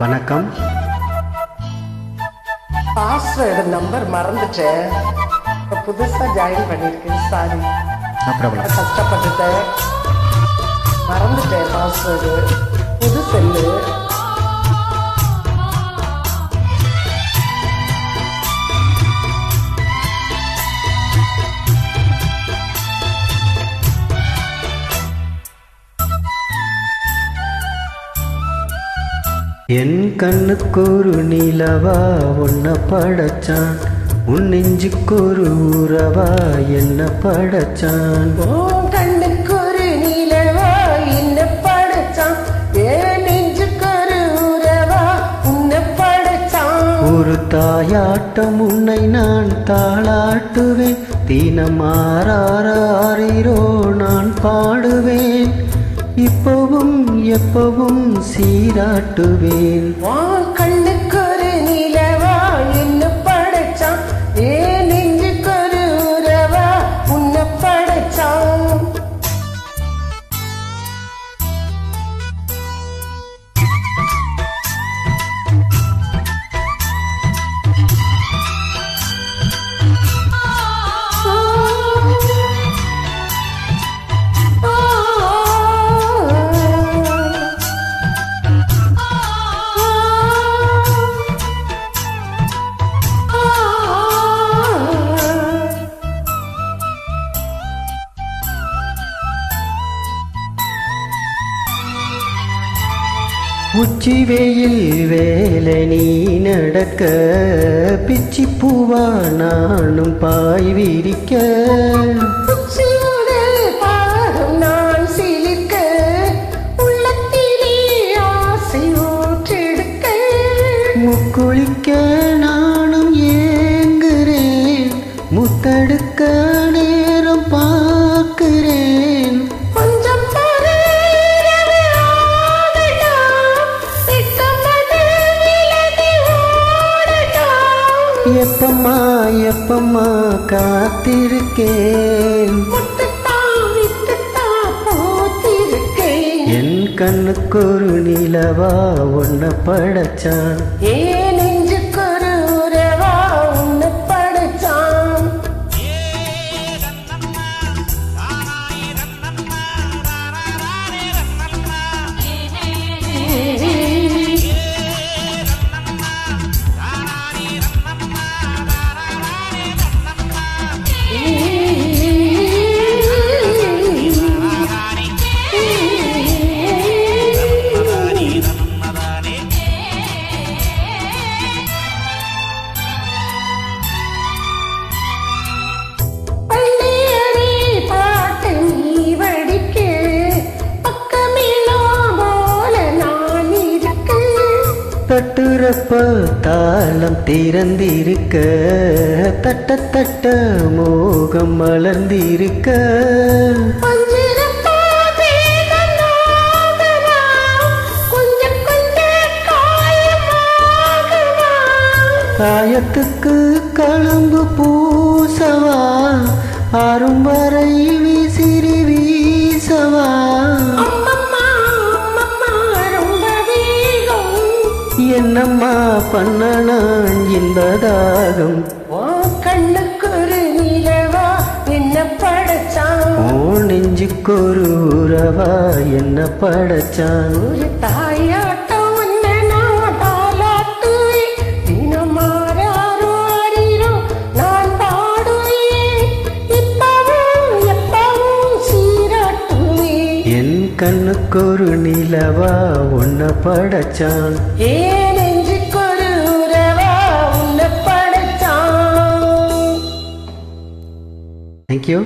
வணக்கம். Password number மறந்துட்டேன். இப்போ புதுசாக ஜாயின் பண்ணியிருக்கேன். சாரி, கஷ்டப்பட்டுட்டேன், மறந்துட்டேன். பாஸ்வேர்டு புது செல்லு. என் கண்ணுக்கொரு நிலவா உன்னை படைச்சான், உன் நெஞ்சுக்கொரு உறவா என்ன படைச்சான். கண்ணுக்கொரு நிலவா என்ன படைச்சான், என் நெஞ்சுக்கொரு உறவா உன்னை படைச்சான். ஒரு தாயாட்டம் உன்னை நான் தாளாட்டுவேன், தினமாறாரோ நான் பாடுவேன், இப்பவும் எப்பவும் சீராட்டுவேன். கண்ணுக்கொரு நிலவா என்ன படைச்சான், ஏன் நெஞ்சுக்கொரு உறவா உன்னை படைச்சான். உச்சி வெயில் வேலை நீ நடக்க, பிச்சி பூவா நானும் பாய் விரிக்க, நான் சிலிக்க, உள்ளத்திலே ஆசை ஊற்றெடுக்க, முக்குளிக்க நானும் ஏங்குறேன், முத்தெடுக்க நேரம் பார்க்கிறேன். எப்பம்மா எப்பம்மா காத்திருக்கேன், என் கண்ணுக்கொரு நிலவா உன்னை படைச்சான், ஏன் நெஞ்சுக்கொரு உறவா உன்னை படைச்சான். தட்டுறப்ப தாளம் திறந்திருக்க, தட்ட தட்ட மோகம் மலர்ந்திருக்க, காயத்துக்கு களம்பு பூசவா, ஆறும் வரை விசிறி வீசவா, என்னம்மா பண்ணலாம் இந்த தாகம். கண்ணுக்கொரு நிலவா என்ன படைச்சான், ஓ நெஞ்சுக்கொரு உறவா என்ன படைச்சான். ஒரு தாயாட்டம் தாலாட்டுவேன், தினமாறாரோ அறிரோ நான் பாடுவேன், இப்பவும் எப்பவும் சீராட்டுவேன். என் கண்ணுக்கொரு நிலவா உன்னை படைச்சான், ஏன் நெஞ்சுக்கொரு உறவா உன்னை படைச்சான். தேங்க்யூ.